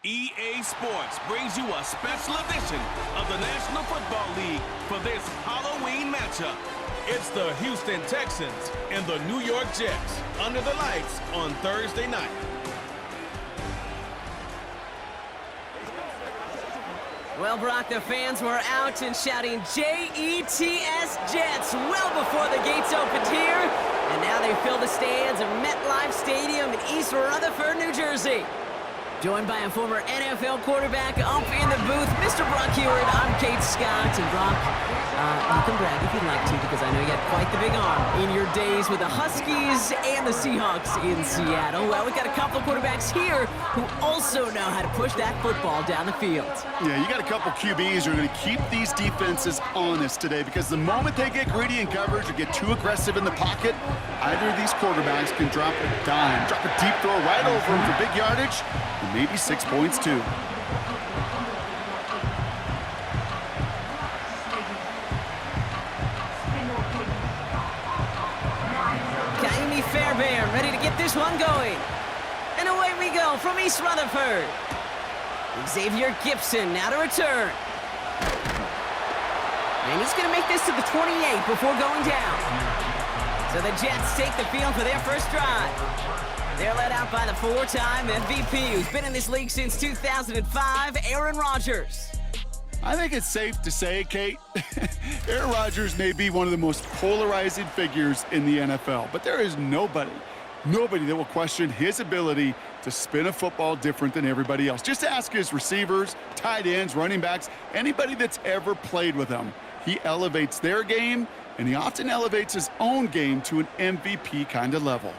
EA Sports brings you a special edition of the National Football League for this Halloween matchup. It's the Houston Texans and the New York Jets under the lights on Thursday night. Well, Brock, the fans were out and shouting J-E-T-S Jets well before the gates opened here. And now they fill the stands of MetLife Stadium in East Rutherford, New Jersey. Joined by a former NFL quarterback up in the booth, Mr. Brock Hewitt. I'm Kate Scott. And Brock, you can brag if you'd like to, because I know you had quite the big arm in your days with the Huskies and the Seahawks in Seattle. Well, we've got a couple of quarterbacks here who also know how to push that football down the field. Yeah, you got a couple QBs who are going to keep these defenses honest today, because the moment they get greedy in coverage or get too aggressive in the pocket, either of these quarterbacks can drop a dime, drop a deep throw right over them for big yardage, and maybe 6 points too. Fairbairn ready to get this one going. And away we go from East Rutherford. Xavier Gibson now to return. And he's going to make this to the 28 before going down. So the Jets take the field for their first drive. They're led out by the four-time MVP who's been in this league since 2005, Aaron Rodgers. I think it's safe to say, Kate, Aaron Rodgers may be one of the most polarizing figures in the NFL, but there is nobody that will question his ability to spin a football different than everybody else. Just ask his receivers, tight ends, running backs, anybody that's ever played with him. He elevates their game, and he often elevates his own game to an MVP kind of level.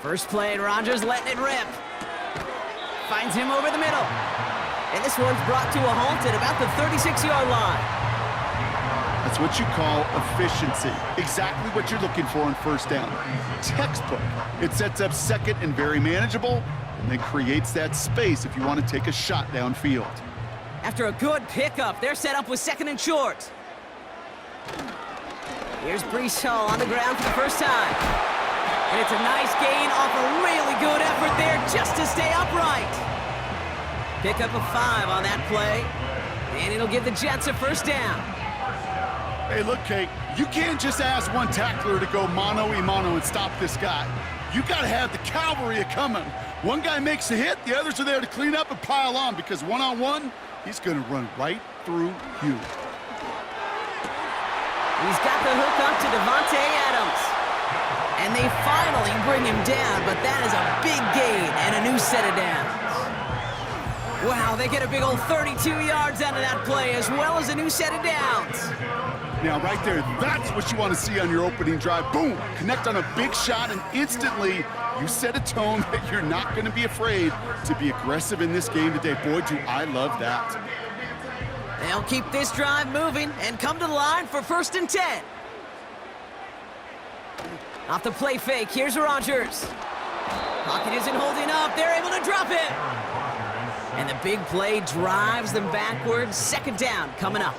First play, Rodgers letting it rip. Finds him over the middle. And this one's brought to a halt at about the 36-yard line. That's what you call efficiency. Exactly what you're looking for in first down. Textbook. It sets up second and very manageable, and then creates that space if you want to take a shot downfield. After a good pickup, they're set up with second and short. Here's Breece Hall on the ground for the first time. And it's a nice gain off a really good effort there just to stay upright. Pick up a 5 on that play, and it'll give the Jets a first down. Hey, look, Kate, you can't just ask one tackler to go mano-a-mano and stop this guy. You got to have the cavalry coming. One guy makes a hit, the others are there to clean up and pile on, because one-on-one, he's going to run right through you. He's got the hook up to Devontae Adams. And they finally bring him down, but that is a big gain and a new set of downs. Wow, they get a big old 32 yards out of that play, as well as a new set of downs. Now, right there, that's what you want to see on your opening drive. Boom! Connect on a big shot, and instantly you set a tone that you're not going to be afraid to be aggressive in this game today. Boy, do I love that. They'll keep this drive moving and come to the line for 1st and 10. Off the play fake, here's Rodgers. Pocket isn't holding up, they're able to drop it. And the big play drives them backwards. Second down coming up.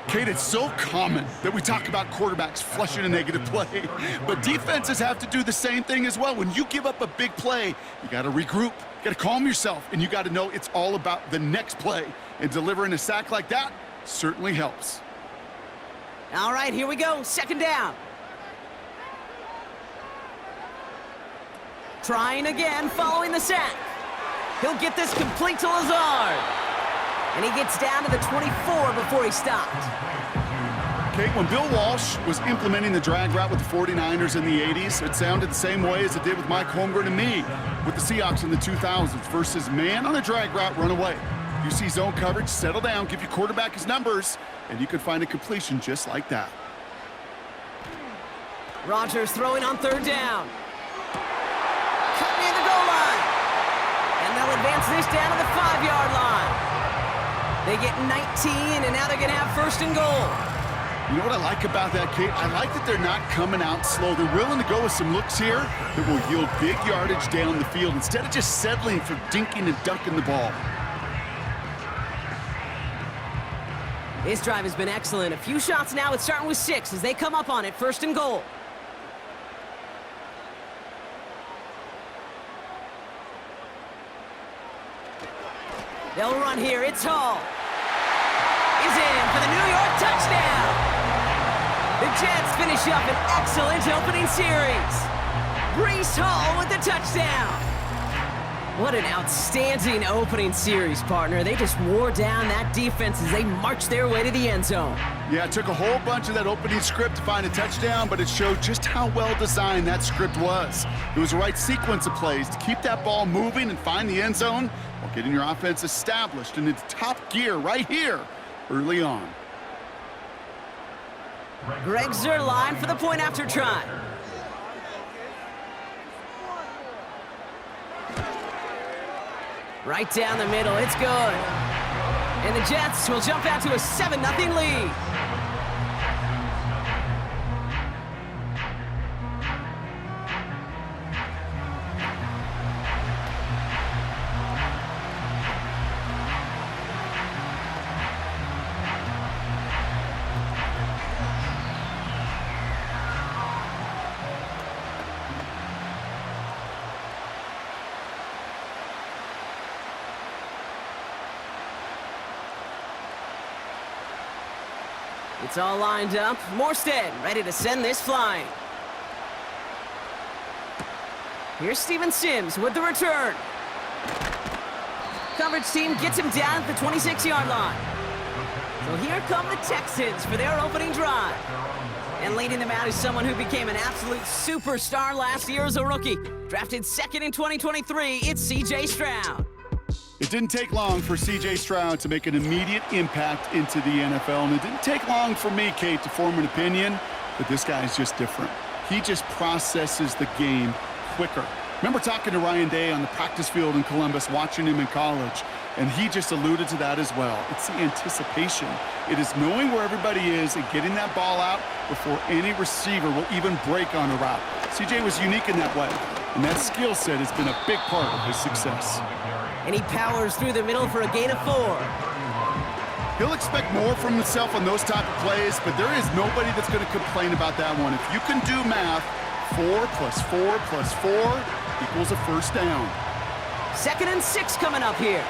Kate, it's so common that we talk about quarterbacks flushing a negative play, but defenses have to do the same thing as well. When you give up a big play, you got to regroup, you got to calm yourself, and you got to know it's all about the next play. And delivering a sack like that certainly helps. All right, here we go, second down. Trying again, following the sack. He'll get this complete to Lazard. And he gets down to the 24 before he stopped. Kate, when Bill Walsh was implementing the drag route with the 49ers in the 80s, it sounded the same way as it did with Mike Holmgren and me with the Seahawks in the 2000s versus man on a drag route, run away. You see zone coverage, settle down, give your quarterback his numbers, and you could find a completion just like that. Rodgers throwing on third down. Cut near the goal line. And they'll advance this down to the 5-yard line. They get 19, and now they're going to have 1st and goal. You know what I like about that, Kate? I like that they're not coming out slow. They're willing to go with some looks here that will yield big yardage down the field instead of just settling for dinking and dunking the ball. This drive has been excellent. A few shots now. It's starting with 6 as they come up on it. 1st and goal. They'll run here. It's Hall. He's in for the New York touchdown. The Jets finish up an excellent opening series. Breece Hall with the touchdown. What an outstanding opening series, partner. They just wore down that defense as they marched their way to the end zone. Yeah, it took a whole bunch of that opening script to find a touchdown, but it showed just how well designed that script was. It was the right sequence of plays to keep that ball moving and find the end zone while getting your offense established in its top gear right here early on. Greg Zuerlein for the point after try. Right down the middle, it's good. And the Jets will jump out to a 7-0 lead. It's all lined up. Morstead ready to send this flying. Here's Steven Sims with the return. Coverage team gets him down at the 26-yard line. So here come the Texans for their opening drive. And leading them out is someone who became an absolute superstar last year as a rookie. Drafted second in 2023, it's C.J. Stroud. It didn't take long for C.J. Stroud to make an immediate impact into the NFL, and it didn't take long for me, Kate, to form an opinion, but this guy is just different. He just processes the game quicker. Remember talking to Ryan Day on the practice field in Columbus, watching him in college, and he just alluded to that as well. It's the anticipation. It is knowing where everybody is and getting that ball out before any receiver will even break on a route. C.J. was unique in that way, and that skill set has been a big part of his success. And he powers through the middle for a gain of 4. He'll expect more from himself on those type of plays, but there is nobody that's going to complain about that one. If you can do math, 4 plus 4 plus 4 equals a first down. 2nd and 6 coming up here.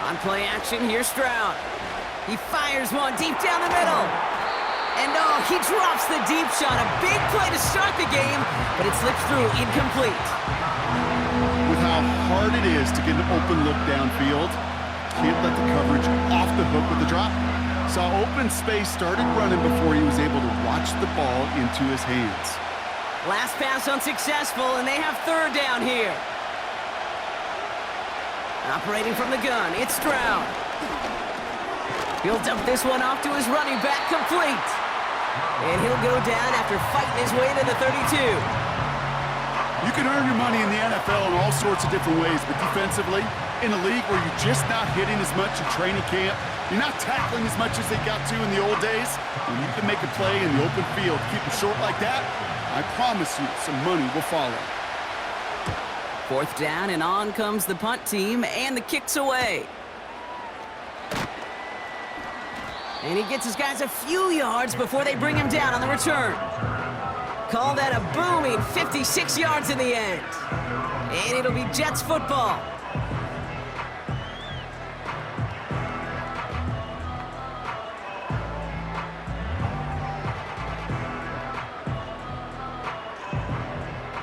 On play action, here's Stroud. He fires one deep down the middle. And oh, he drops the deep shot. A big play to start the game, but it slips through incomplete. With how hard it is to get an open look downfield, can't let the coverage off the hook with the drop. Saw open space, started running before he was able to watch the ball into his hands. Last pass unsuccessful, and they have 3rd down here. Operating from the gun, it's Stroud. He'll dump this one off to his running back, complete. And he'll go down after fighting his way to the 32. You can earn your money in the NFL in all sorts of different ways, but defensively, in a league where you're just not hitting as much in training camp, you're not tackling as much as they got to in the old days, when you can make a play in the open field, keep it short like that, I promise you some money will follow. 4th down, and on comes the punt team, and the kick's away. And he gets his guys a few yards before they bring him down on the return. Call that a booming 56 yards in the end. And it'll be Jets football.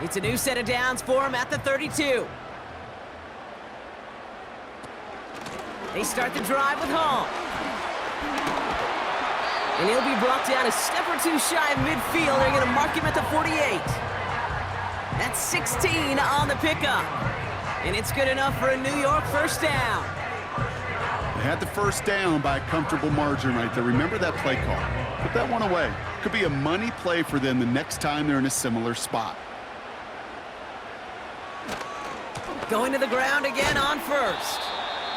It's a new set of downs for him at the 32. They start the drive with Hall. And he'll be brought down a step or two shy of midfield. They're going to mark him at the 48. That's 16 on the pickup. And it's good enough for a New York first down. They had the first down by a comfortable margin right there. Remember that play call. Put that one away. Could be a money play for them the next time they're in a similar spot. Going to the ground again on first.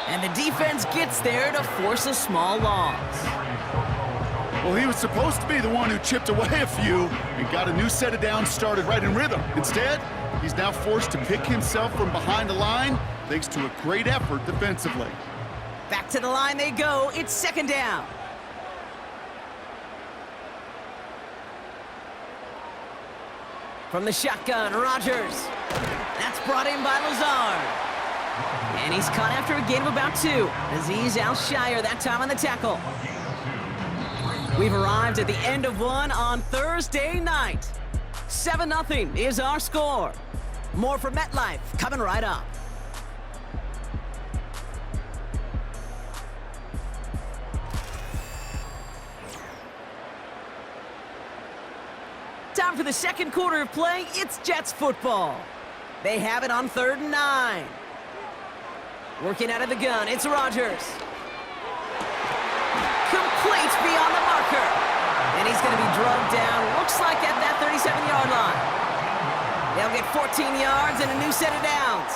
And the defense gets there to force a small loss. Well, he was supposed to be the one who chipped away a few and got a new set of downs started right in rhythm. Instead, he's now forced to pick himself from behind the line thanks to a great effort defensively. Back to the line they go. It's 2nd down. From the shotgun, Rodgers. That's brought in by Lazard. And he's caught after a gain of about 2. Azeez Al-Shire that time on the tackle. We've arrived at the end of one on Thursday night. 7-0 is our score. More from MetLife coming right up. Time for the second quarter of play. It's Jets football. They have it on 3rd and 9. Working out of the gun, it's Rodgers. Complete beyond the marker. And he's going to be drugged down, looks like at that 37-yard line. They'll get 14 yards and a new set of downs.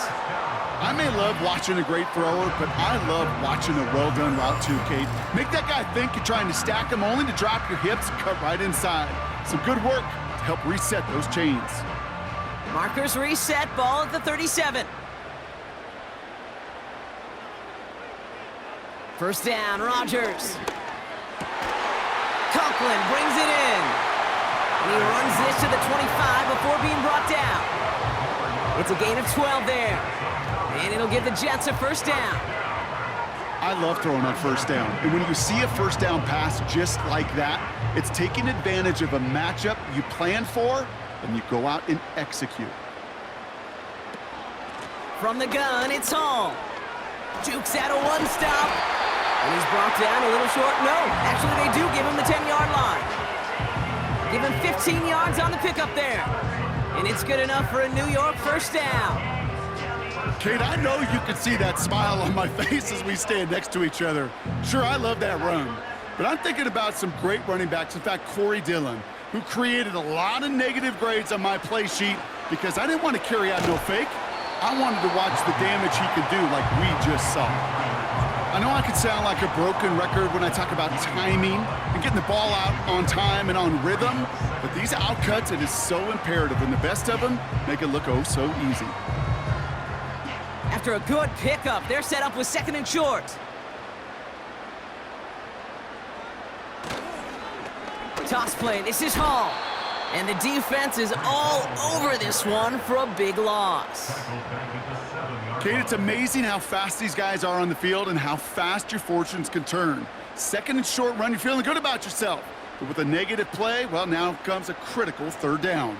I may love watching a great thrower, but I love watching a well-done route too, Kate. Make that guy think you're trying to stack him only to drop your hips and cut right inside. Some good work to help reset those chains. Markers reset, ball at the 37. First down, Rodgers. Conklin brings it in. And he runs this to the 25 before being brought down. It's a gain of 12 there. And it'll give the Jets a first down. I love throwing on first down. And when you see a first down pass just like that, it's taking advantage of a matchup you planned for, and you go out and execute. From the gun, it's Hall. Jukes out a one-stop. And he's brought down a little short. No, actually they do give him the 10-yard line. Give him 15 yards on the pickup there. And it's good enough for a New York first down. Kate, I know you can see that smile on my face as we stand next to each other. Sure, I love that run. But I'm thinking about some great running backs. In fact, Corey Dillon, who created a lot of negative grades on my play sheet because I didn't want to carry out no fake. I wanted to watch the damage he could do like we just saw. I know I could sound like a broken record when I talk about timing and getting the ball out on time and on rhythm, but these outcuts, it is so imperative, and the best of them make it look oh so easy. After a good pickup, they're set up with 2nd and short. Toss play, this is Hall. And the defense is all over this one for a big loss. Kate, it's amazing how fast these guys are on the field and how fast your fortunes can turn. 2nd and short run, you're feeling good about yourself. But with a negative play, well, now comes a critical 3rd down.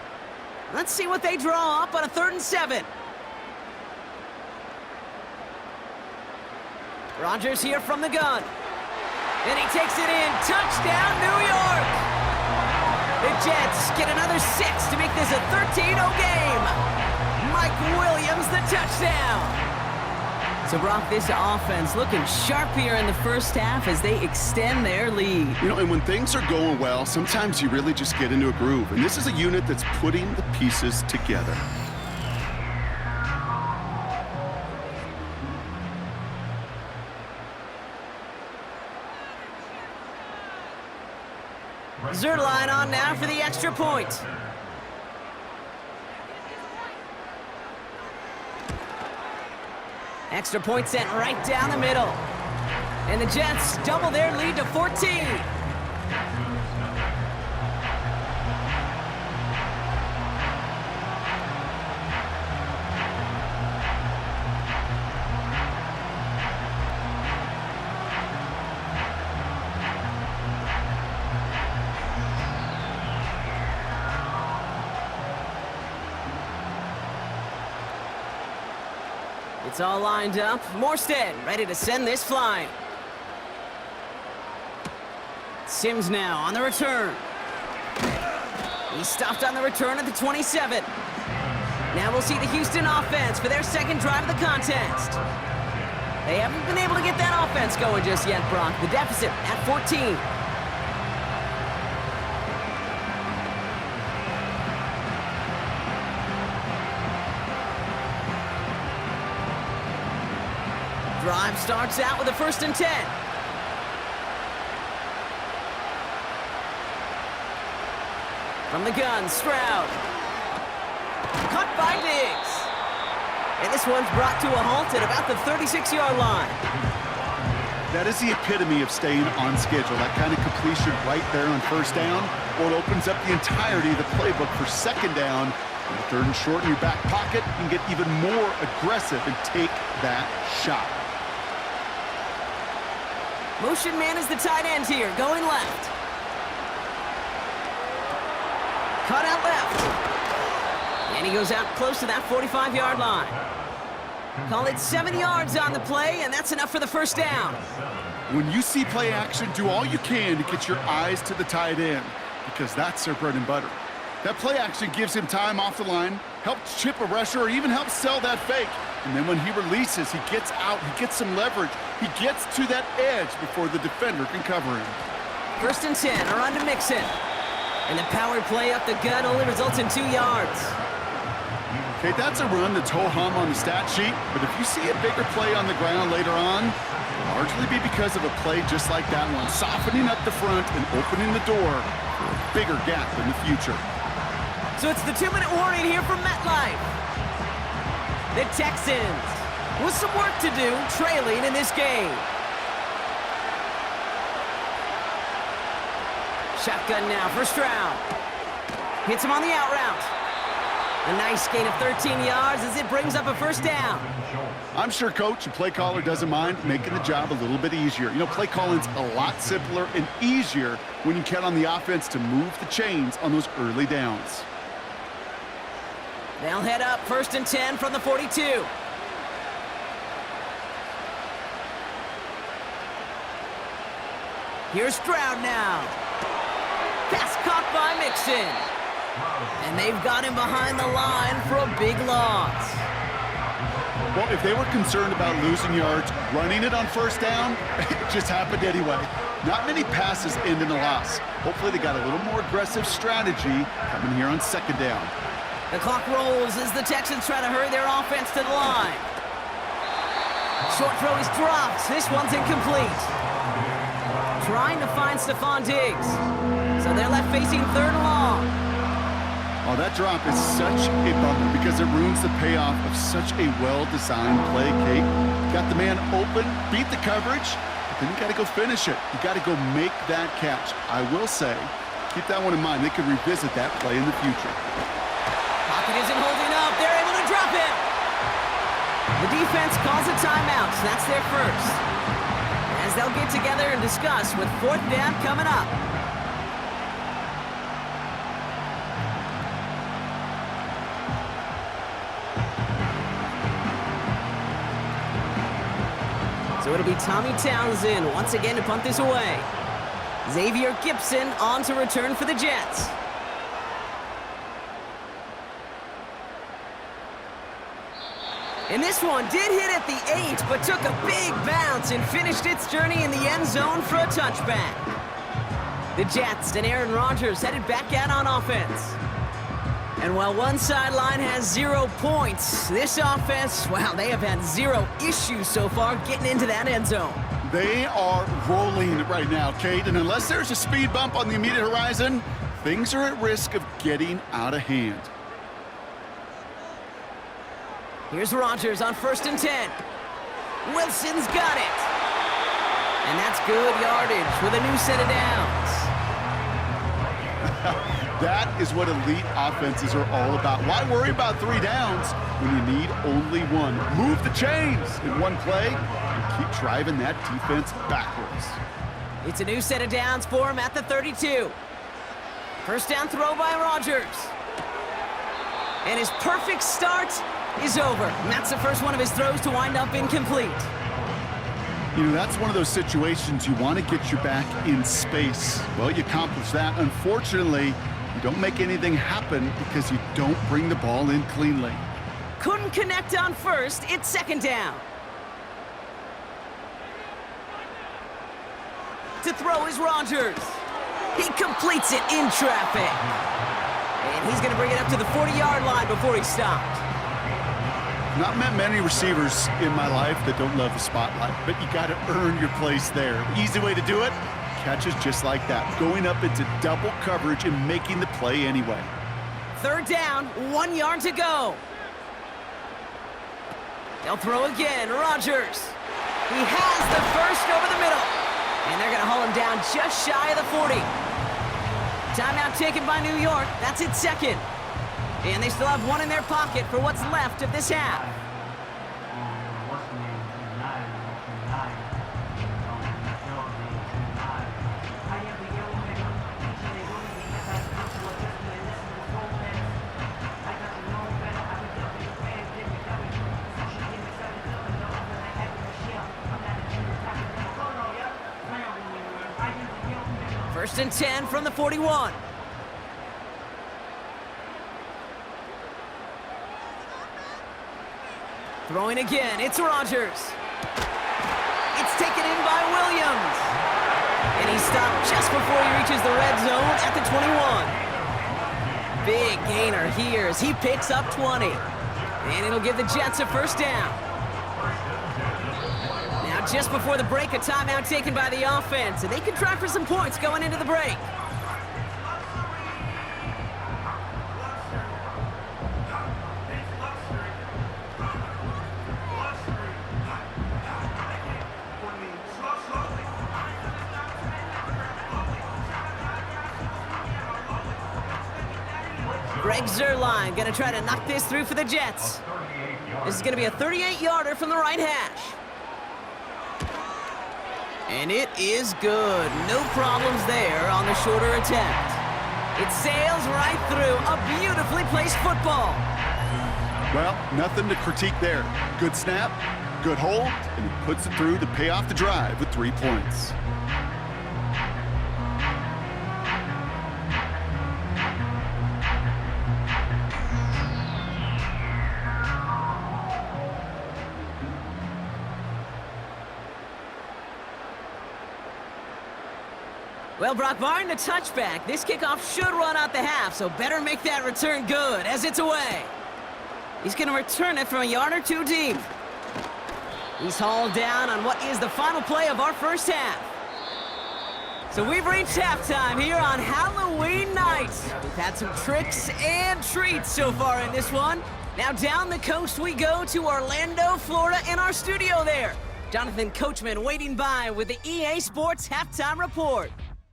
Let's see what they draw up on a 3rd and 7. Rodgers here from the gun. And he takes it in. Touchdown, New York! The Jets get another 6 to make this a 13-0 game. Mike Williams, the touchdown. So, Brock, this offense looking sharp here in the first half as they extend their lead. You know, and when things are going well, sometimes you really just get into a groove. And this is a unit that's putting the pieces together. Zerline on now for the extra point. Extra point sent right down the middle. And the Jets double their lead to 14. It's all lined up. Morstead ready to send this flying. Sims now on the return. He stopped on the return at the 27. Now we'll see the Houston offense for their 2nd drive of the contest. They haven't been able to get that offense going just yet, Brock. The deficit at 14. Drive starts out with a 1st and 10. From the gun, Stroud. Caught by Diggs. And this one's brought to a halt at about the 36-yard line. That is the epitome of staying on schedule. That kind of completion right there on 1st down, or it opens up the entirety of the playbook for 2nd down Third and short in your back pocket, you can get even more aggressive and take that shot. Motion man is the tight end here, going left. Cut out left. And he goes out close to that 45-yard line. Call it 7 yards on the play, and that's enough for the first down. When you see play action, do all you can to get your eyes to the tight end, because that's their bread and butter. That play action gives him time off the line, helps chip a rusher, or even helps sell that fake. And then when he releases, he gets out, he gets some leverage. He gets to that edge before the defender can cover him. 1st and 10, a run to Mixon. And the power play up the gut only results in 2 yards. Okay, that's a run that's ho-hum on the stat sheet, but if you see a bigger play on the ground later on, it'll largely be because of a play just like that one, softening up the front and opening the door for a bigger gap in the future. So it's the 2-minute warning here from MetLife. The Texans with some work to do, trailing in this game. Shotgun now for Stroud. Hits him on the out route. A nice gain of 13 yards as it brings up a first down. I'm sure coach and play caller doesn't mind making the job a little bit easier. You know, play calling's a lot simpler and easier when you count on the offense to move the chains on those early downs. They'll head up 1st and 10 from the 42. Here's Stroud now. Pass caught by Mixon. And they've got him behind the line for a big loss. Well, if they were concerned about losing yards, running it on first down, it just happened anyway. Not many passes end in a loss. Hopefully they got a little more aggressive strategy coming here on 2nd down. The clock rolls as the Texans try to hurry their offense to the line. Short throw is dropped. This one's incomplete. Trying to find Stefon Diggs. So they're left facing 3rd and long. Oh, that drop is such a bummer because it ruins the payoff of such a well-designed play, Kate. Got the man open, beat the coverage, but then you got to go finish it. You got to go make that catch. I will say, keep that one in mind. They could revisit that play in the future. Pocket isn't holding up. They're able to drop it. The defense calls a timeout. That's their first. As they'll get together and discuss with 4th down coming up. So it'll be Tommy Townsend once again to punt this away. Xavier Gipson on to return for the Jets. And this one did hit at the 8, but took a big bounce and finished its journey in the end zone for a touchback. The Jets and Aaron Rodgers headed back out on offense. And while one sideline has 0 points, this offense, well, they have had 0 issues so far getting into that end zone. They are rolling right now, Kate, and unless there's a speed bump on the immediate horizon, things are at risk of getting out of hand. Here's Rodgers on 1st and 10. Wilson's got it. And that's good yardage with a new set of downs. That is what elite offenses are all about. Why worry about 3 downs when you need only 1? Move the chains in one play and keep driving that defense backwards. It's a new set of downs for him at the 32. First down throw by Rodgers. And his perfect start is over. And that's the first one of his throws to wind up incomplete. You know, that's one of those situations you want to get your back in space. Well, you accomplish that. Unfortunately, you don't make anything happen because you don't bring the ball in cleanly. Couldn't connect on first. It's 2nd down. To throw is Rodgers. He completes it in traffic. And he's going to bring it up to the 40-yard line before he stopped. Not met many receivers in my life that don't love the spotlight, but you got to earn your place there. Easy way to do it, catches just like that, going up into double coverage and making the play anyway. 3rd down, 1 yard to go. They'll throw again, Rodgers. He has the first over the middle. And they're going to haul him down just shy of the 40. Timeout taken by New York. That's its 2nd. And they still have one in their pocket for what's left of this half. First and 10 from the 41. Throwing again, it's Rodgers. It's taken in by Williams. And he's stopped just before he reaches the red zone at the 21. Big gainer here as he picks up 20. And it'll give the Jets a first down. Now just before the break, a timeout taken by the offense. And they can try for some points going into the break. Greg Zuerlein going to try to knock this through for the Jets. This is going to be a 38-yarder from the right hash. And it is good. No problems there on the shorter attempt. It sails right through a beautifully placed football. Well, nothing to critique there. Good snap, good hold, and he puts it through to pay off the drive with 3 points. Well, Brock, barring the touchback, this kickoff should run out the half, so better make that return good as it's away. He's going to return it from a yard or two deep. He's hauled down on what is the final play of our first half. So we've reached halftime here on Halloween night. We've had some tricks and treats so far in this one. Now down the coast we go to Orlando, Florida, in our studio there. Jonathan Coachman waiting by with the EA Sports Halftime Report.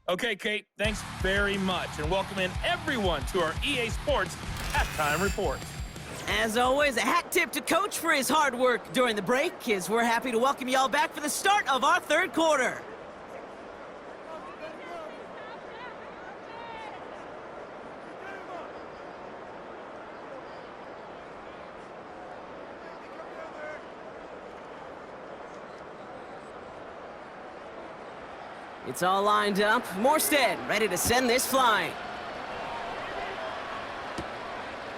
Okay, Kate, thanks very much, and welcome in everyone to our EA Sports Halftime Report. As always, a hat tip to Coach for his hard work during the break, as we're happy to welcome you all back for the start of our third quarter. It's all lined up. Morstead ready to send this flying.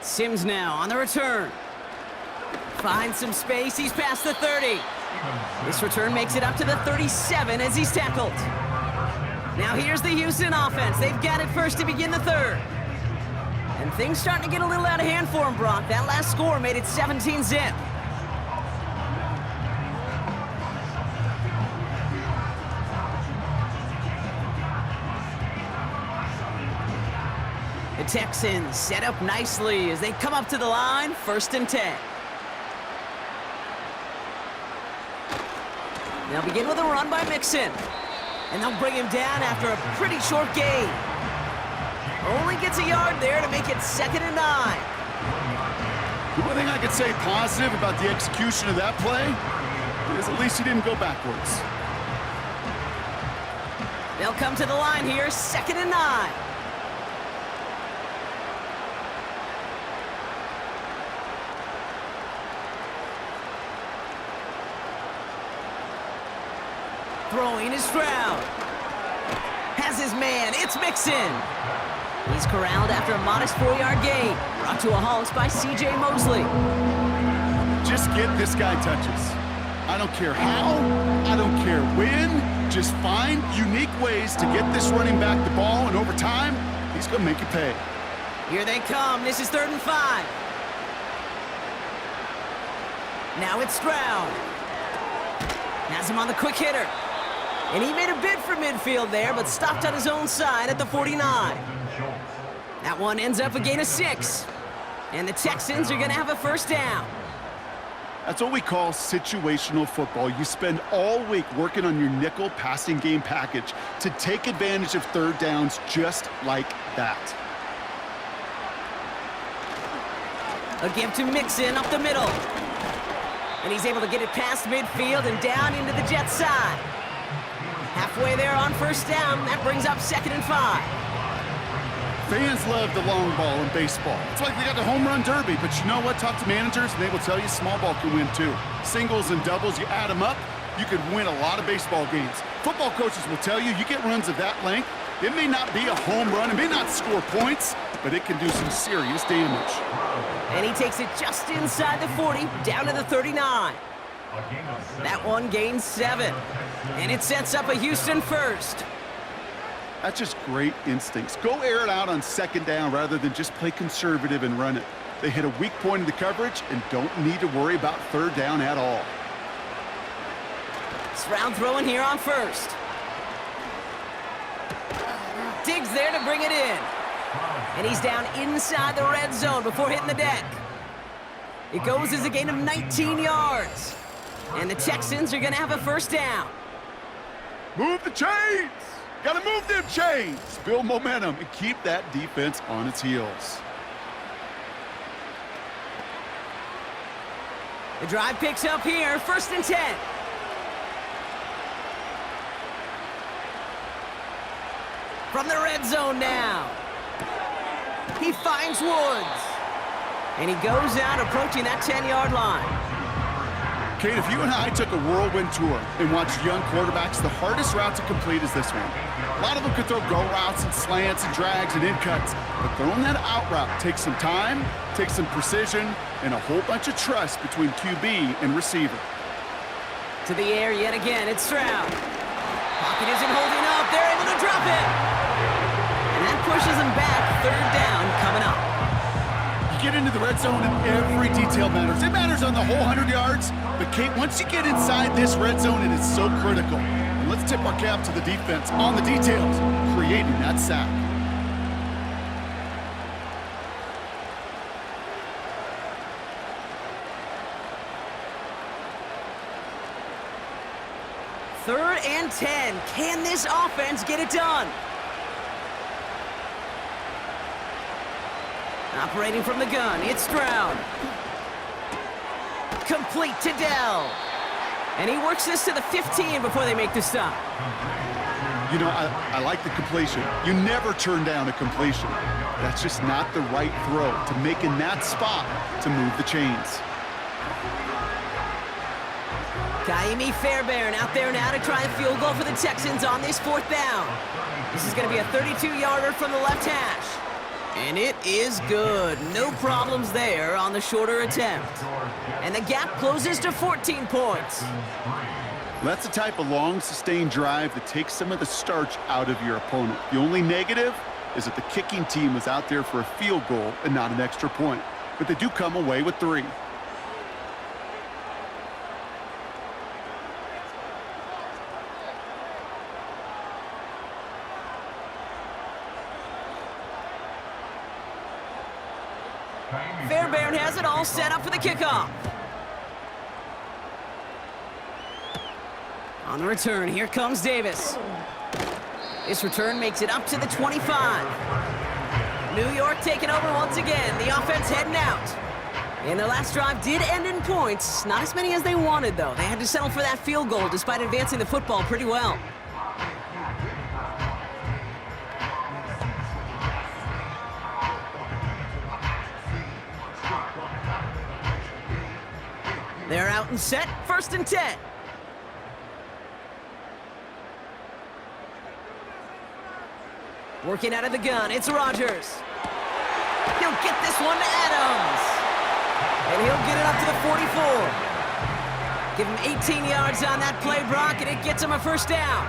Sims now on the return. Finds some space. He's past the 30. This return makes it up to the 37 as he's tackled. Now here's the Houston offense. They've got it first to begin the third. And things starting to get a little out of hand for him, Brock. That last score made it 17-zip. The Texans set up nicely as they come up to the line, first and 10. They'll begin with a run by Mixon. And they'll bring him down after a pretty short gain. Only gets a yard there to make it 2nd and 9. The one thing I could say positive about the execution of that play is at least he didn't go backwards. They'll come to the line here, 2nd and 9. Throwing is Stroud. Has his man, it's Mixon. He's corralled after a modest 4-yard gain. Brought to a halt by C.J. Mosley. Just get this guy touches. I don't care how, I don't care when. Just find unique ways to get this running back the ball, and over time, he's going to make you pay. Here they come. This is 3rd and 5. Now it's Stroud. Has him on the quick hitter. And he made a bid for midfield there, but stopped on his own side at the 49. That one ends up a gain of 6. And the Texans are going to have a first down. That's what we call situational football. You spend all week working on your nickel passing game package to take advantage of third downs just like that. A give to Mixon up the middle. And he's able to get it past midfield and down into the Jets side. Halfway there on first down. That brings up 2nd and 5. Fans love the long ball in baseball. It's like they got the home run derby, but you know what? Talk to managers, and they will tell you small ball can win too. Singles and doubles, you add them up, you could win a lot of baseball games. Football coaches will tell you, you get runs of that length, it may not be a home run, it may not score points, but it can do some serious damage. And he takes it just inside the 40, down to the 39. That one gains 7. And it sets up a Houston first. That's just great instincts. Go air it out on 2nd down rather than just play conservative and run it. They hit a weak point in the coverage and don't need to worry about 3rd down at all. It's round throwing here on first. Diggs there to bring it in. And he's down inside the red zone before hitting the deck. It goes as a gain of 19 yards. And the Texans are going to have a first down. Move the chains! Gotta move them chains! Build momentum and keep that defense on its heels. The drive picks up here, 1st and 10. From the red zone now. He finds Woods. And he goes out approaching that 10-yard line. Kate, if you and I took a whirlwind tour and watched young quarterbacks, the hardest route to complete is this one. A lot of them could throw go routes and slants and drags and in cuts, but throwing that out route takes some time, takes some precision, and a whole bunch of trust between QB and receiver. To the air yet again, it's Stroud. Pocket isn't holding up, they're able to drop it. And that pushes them back, 3rd down coming up. You get into the red zone and every detail matters. It matters on the whole 100 yards, but Kate, once you get inside this red zone, it is so critical. And let's tip our cap to the defense on the details, creating that sack. Third and 10. Can this offense get it done? Operating from the gun, it's Stroud. Complete to Dell. And he works this to the 15 before they make the stop. You know, I like the completion. You never turn down a completion. That's just not the right throw to make in that spot to move the chains. Kaimi Fairbairn out there now to try a field goal for the Texans on this 4th down. This is going to be a 32-yarder from the left hash. And it is good. No problems there on the shorter attempt. And the gap closes to 14 points. That's the type of long, sustained drive that takes some of the starch out of your opponent. The only negative is that the kicking team was out there for a field goal and not an extra point. But they do come away with 3. Fairbairn has it all set up for the kickoff. On the return, here comes Davis. This return makes it up to the 25. New York taking over once again. The offense heading out. And their last drive did end in points. Not as many as they wanted, though. They had to settle for that field goal despite advancing the football pretty well. They're out and set, 1st and 10. Working out of the gun, it's Rodgers. He'll get this one to Adams. And he'll get it up to the 44. Give him 18 yards on that play, Brock, and it gets him a first down.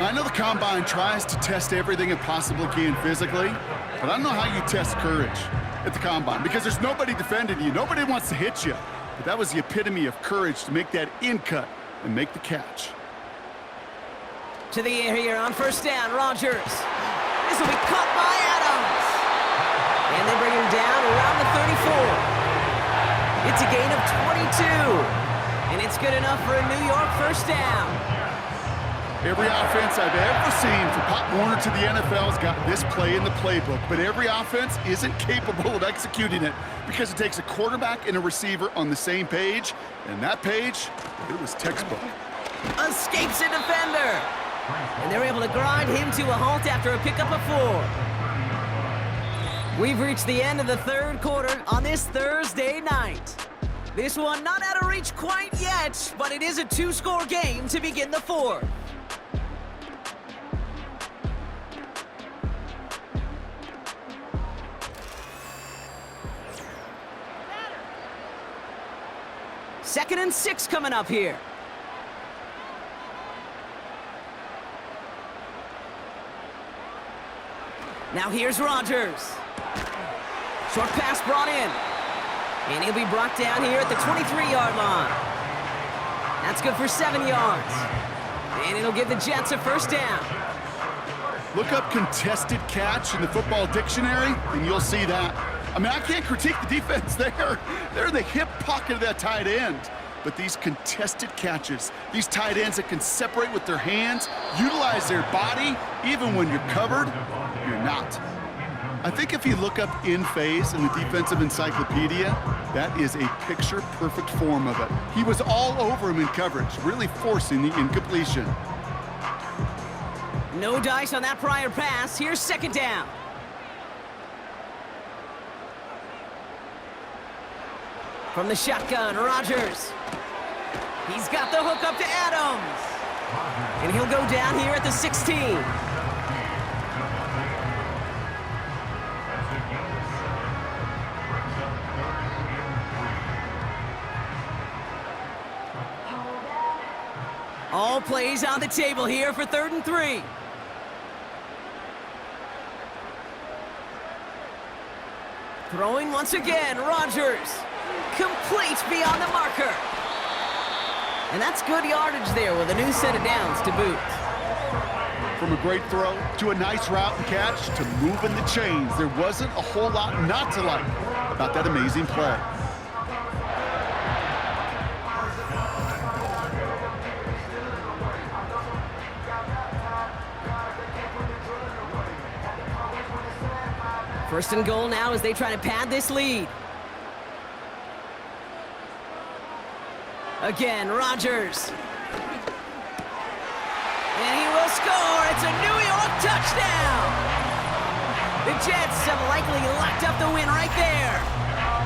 I know the Combine tries to test everything it possibly can physically, but I don't know how you test courage at the Combine because there's nobody defending you. Nobody wants to hit you. But that was the epitome of courage to make that in cut and make the catch. To the air here on first down, Rodgers. This will be caught by Adams. And they bring him down around the 34. It's a gain of 22. And it's good enough for a New York first down. Every offense I've ever seen from Pop Warner to the NFL's got this play in the playbook, but every offense isn't capable of executing it because it takes a quarterback and a receiver on the same page, and that page, it was textbook. Escapes a defender. And they're able to grind him to a halt after a pickup of 4. We've reached the end of the third quarter on this Thursday night. This one not out of reach quite yet, but it is a 2-score game to begin the 4th. Second and 6 coming up here. Now here's Rodgers. Short pass brought in. And he'll be brought down here at the 23-yard line. That's good for 7 yards. And it'll give the Jets a first down. Look up contested catch in the football dictionary, and you'll see that. I mean, I can't critique the defense there. They're in the hip pocket of that tight end. But these contested catches, these tight ends that can separate with their hands, utilize their body, even when you're covered, you're not. I think if you look up in phase in the defensive encyclopedia, that is a picture-perfect form of it. He was all over him in coverage, really forcing the incompletion. No dice on that prior pass. Here's second down. From the shotgun, Rodgers. He's got the hook up to Adams. And he'll go down here at the 16. All plays on the table here for 3rd and 3. Throwing once again, Rodgers. Complete beyond the marker. And that's good yardage there with a new set of downs to boot. From a great throw to a nice route and catch to moving the chains, there wasn't a whole lot not to like about that amazing play. First and goal now as they try to pad this lead. Again, Rodgers. And he will score. It's a New York touchdown. The Jets have likely locked up the win right there.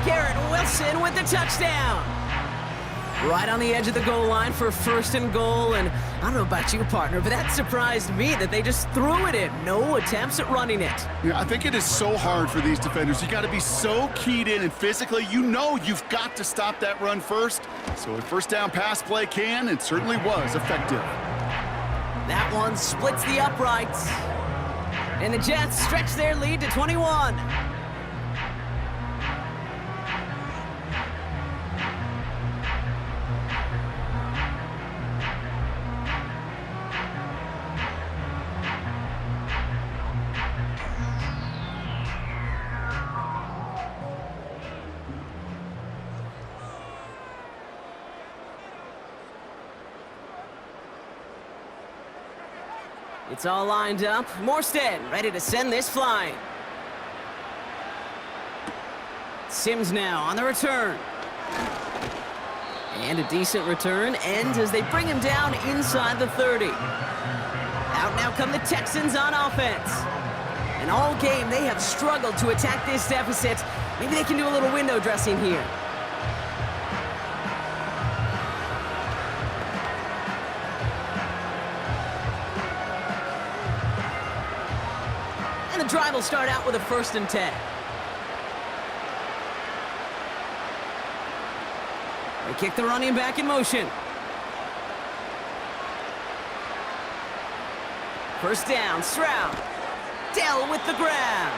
Garrett Wilson with the touchdown. Right on the edge of the goal line for first and goal. And I don't know about you, partner, but that surprised me that they just threw it in. No attempts at running it. Yeah, I think it is so hard for these defenders. You got to be so keyed in and physically, you know you've got to stop that run first. So a first down pass play can and certainly was effective. That one splits the uprights. And the Jets stretch their lead to 21. It's all lined up. Morstead ready to send this flying. Sims now on the return. And a decent return ends as they bring him down inside the 30. Out now come the Texans on offense. And all game they have struggled to attack this deficit. Maybe they can do a little window dressing here. And the drive will start out with a 1st and 10. They kick the running back in motion. First down, Stroud. Dell with the grab.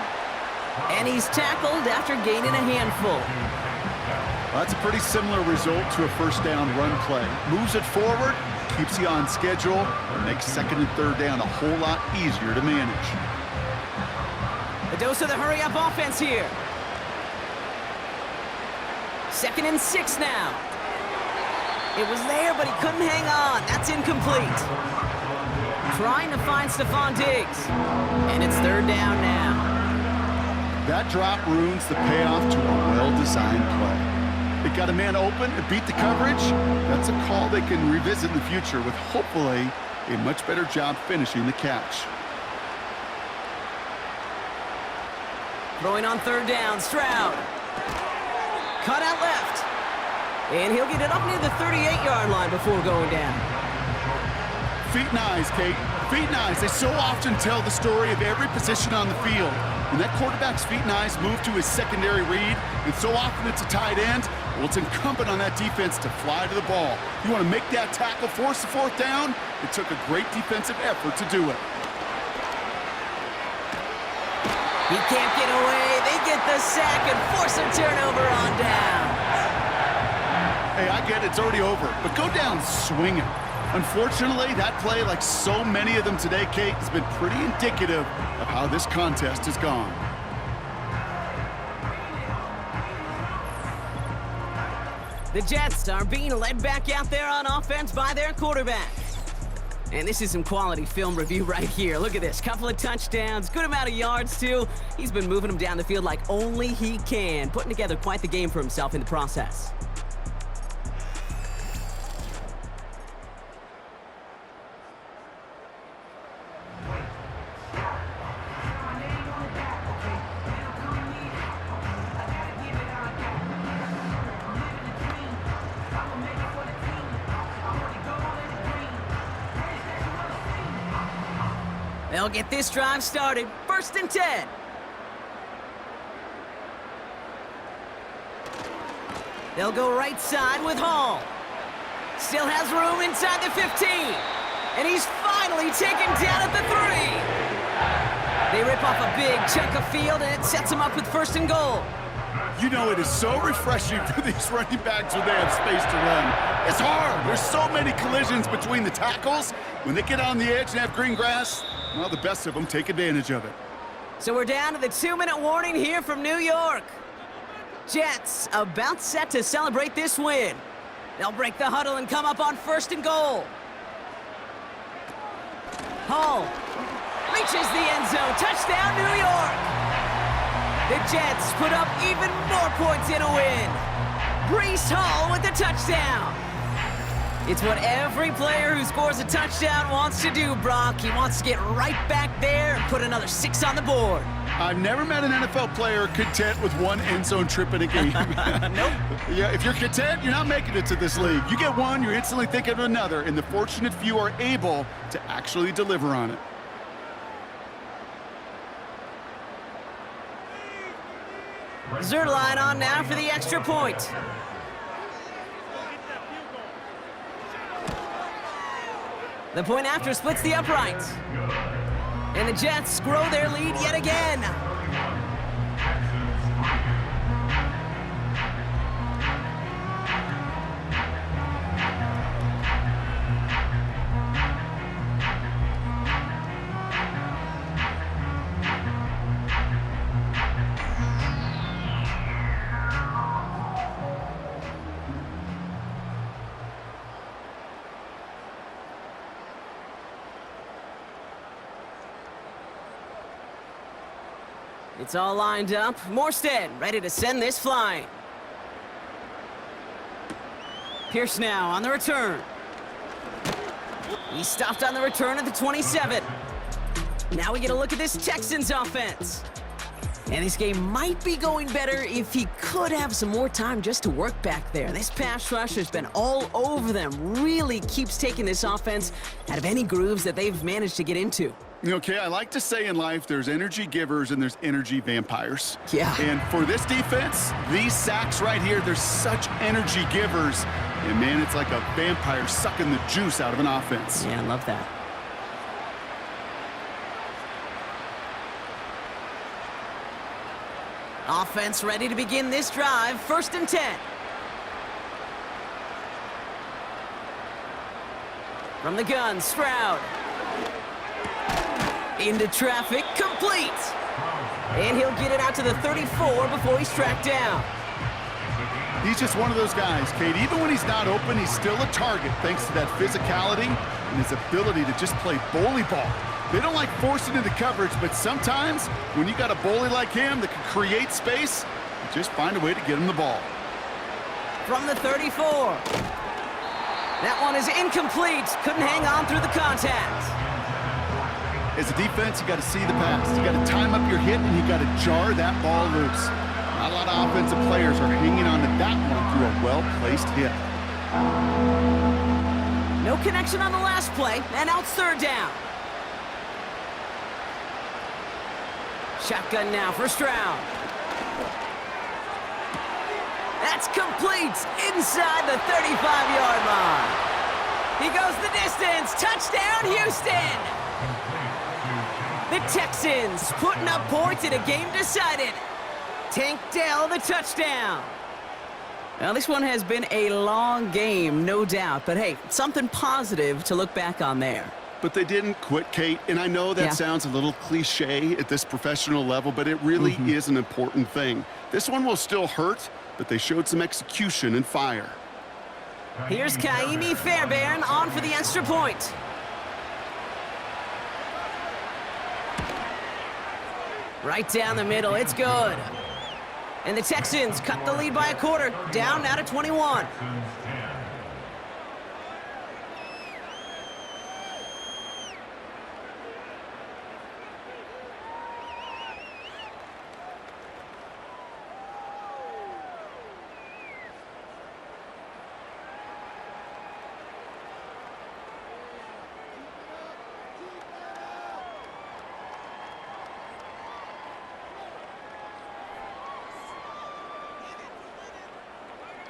And he's tackled after gaining a handful. Well, that's a pretty similar result to a first down run play. Moves it forward, keeps you on schedule, and makes 2nd and 3rd down a whole lot easier to manage. A dose of the hurry-up offense here. 2nd and 6 now. It was there, but he couldn't hang on. That's incomplete. trying to find Stefon Diggs. And it's third down now. That drop ruins the payoff to a well-designed play. They got a man open and beat the coverage. That's a call they can revisit in the future with hopefully a much better job finishing the catch. Throwing on third down, Stroud. Cut out left. And he'll get it up near the 38-yard line before going down. Feet and eyes, Kate. Feet and eyes. They so often tell the story of every position on the field. When that quarterback's feet and eyes move to his secondary read, and so often it's a tight end, well, it's incumbent on that defense to fly to the ball. You want to make that tackle, force the fourth down? It took a great defensive effort to do it. He can't get away. They get the sack and force a turnover on down. Hey, I get it. It's already over. But go down swinging. Unfortunately, that play, like so many of them today, Kate, has been pretty indicative of how this contest has gone. The Jets are being led back out there on offense by their quarterback. And this is some quality film review right here. Look at this. Couple of touchdowns, good amount of yards, too. He's been moving them down the field like only he can, putting together quite the game for himself in the process. They'll get this drive started. 1st and 10. They'll go right side with Hall. Still has room inside the 15. And he's finally taken down at the 3. They rip off a big chunk of field, and it sets them up with 1st and goal. You know, it is so refreshing for these running backs when they have space to run. It's hard. There's so many collisions between the tackles. When they get on the edge and have green grass, well, the best of them take advantage of it. So we're down to the 2-minute warning here from New York. Jets about set to celebrate this win. They'll break the huddle and come up on 1st and goal. Hall reaches the end zone. Touchdown, New York. The Jets put up even more points in a win. Breece Hall with the touchdown. It's what every player who scores a touchdown wants to do, Brock. He wants to get right back there and put another 6 on the board. I've never met an NFL player content with one end zone trip in a game. Nope. Yeah, if you're content, you're not making it to this league. You get one, you're instantly thinking of another, and the fortunate few are able to actually deliver on it. Zerline on now for the extra point. The point after splits the uprights. And the Jets grow their lead yet again. It's all lined up. Morstead ready to send this flying. Pierce now on the return. He stopped on the return at the 27. Now we get a look at this Texans offense. And this game might be going better if he could have some more time just to work back there. This pass rush has been all over them. Really keeps taking this offense out of any grooves that they've managed to get into. Okay, I like to say in life there's energy givers and there's energy vampires. Yeah. And for this defense, these sacks right here, they're such energy givers. And man, it's like a vampire sucking the juice out of an offense. Yeah, I love that. Offense ready to begin this drive. 1st and 10. From the gun, Stroud. Into traffic, complete. And he'll get it out to the 34 before he's tracked down. He's just one of those guys, Kate. Even when he's not open, he's still a target thanks to that physicality and his ability to just play bully ball. They don't like forcing into coverage, but sometimes when you got a bully like him that can create space, you just find a way to get him the ball. From the 34. That one is incomplete. Couldn't hang on through the contact. As a defense, you got to see the pass. You got to time up your hit, and you got to jar that ball loose. Not a lot of offensive players are hanging on to that one through a well-placed hit. No connection on the last play, and now it's third down. Shotgun now, first round. That's complete inside the 35-yard line. He goes the distance. Touchdown, Houston. The Texans putting up points in a game decided. Tank Dell the touchdown. Now, this one has been a long game, no doubt. But, hey, something positive to look back on there. But they didn't quit, Kate, and I know that sounds a little cliche at this professional level, but it really is an important thing. This one will still hurt, but they showed some execution and fire. Here's Kaimi Fairbairn on for the extra point. Right down the middle, it's good. And the Texans cut the lead by a quarter, down now to 21.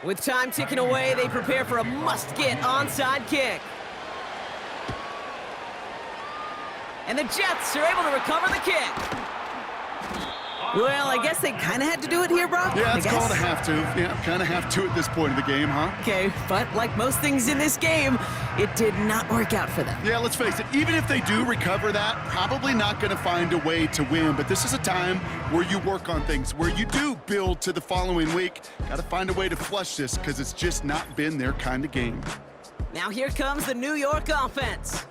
With time ticking away, they prepare for a must-get onside kick. And the Jets are able to recover the kick. Well, I guess they kind of had to do it here, Brock. Yeah, it's called a have to. Yeah, kind of have to at this point of the game, huh? Okay, but like most things in this game, it did not work out for them. Yeah, let's face it, even if they do recover that, probably not going to find a way to win. But this is a time where you work on things, where you do build to the following week. Got to find a way to flush this because it's just not been their kind of game. Now here comes the New York offense.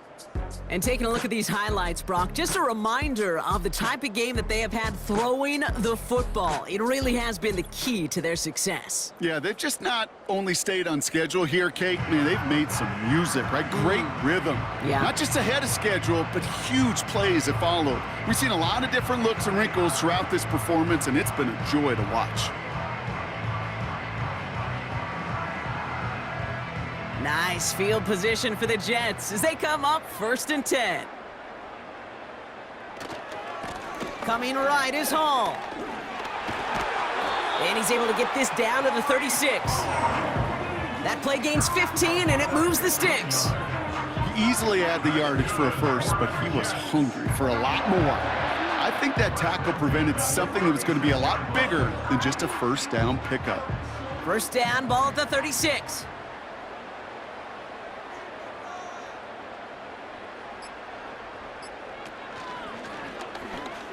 And taking a look at these highlights, Brock, just a reminder of the type of game that they have had throwing the football. It really has been the key to their success. Yeah, they've just not only stayed on schedule here, Kate. I mean, they've made some music, right? Great rhythm. Yeah. Not just ahead of schedule, but huge plays that followed. We've seen a lot of different looks and wrinkles throughout this performance, and it's been a joy to watch. Nice field position for the Jets as they come up 1st and 10. Coming right is Hall. And he's able to get this down to the 36. That play gains 15, and it moves the sticks. He easily had the yardage for a first, but he was hungry for a lot more. I think that tackle prevented something that was going to be a lot bigger than just a first down pickup. First down, ball at the 36.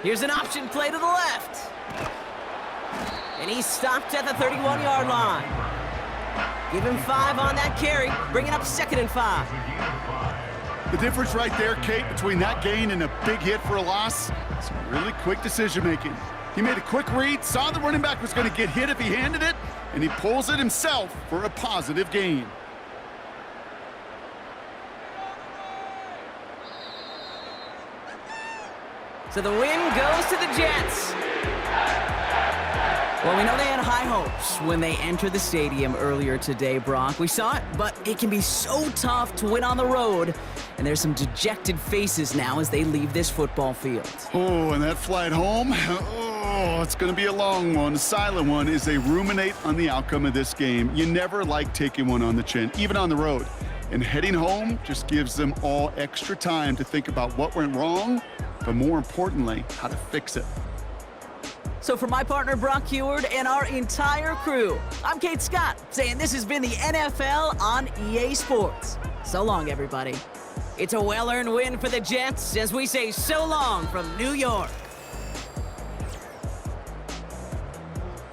Here's an option play to the left. And he's stopped at the 31-yard line. Give him 5 on that carry, bringing up 2nd and 5. The difference right there, Kate, between that gain and a big hit for a loss, is really quick decision-making. He made a quick read, saw the running back was going to get hit if he handed it, and he pulls it himself for a positive gain. So the win goes to the Jets. Well, we know they had high hopes when they entered the stadium earlier today, Brock. We saw it, but it can be so tough to win on the road. And there's some dejected faces now as they leave this football field. Oh, and that flight home, oh, it's going to be a long one, a silent one, as they ruminate on the outcome of this game. You never like taking one on the chin, even on the road. And heading home just gives them all extra time to think about what went wrong, but more importantly, how to fix it. So for my partner, Brock Heward, and our entire crew, I'm Kate Scott, saying this has been the NFL on EA Sports. So long, everybody. It's a well-earned win for the Jets as we say so long from New York.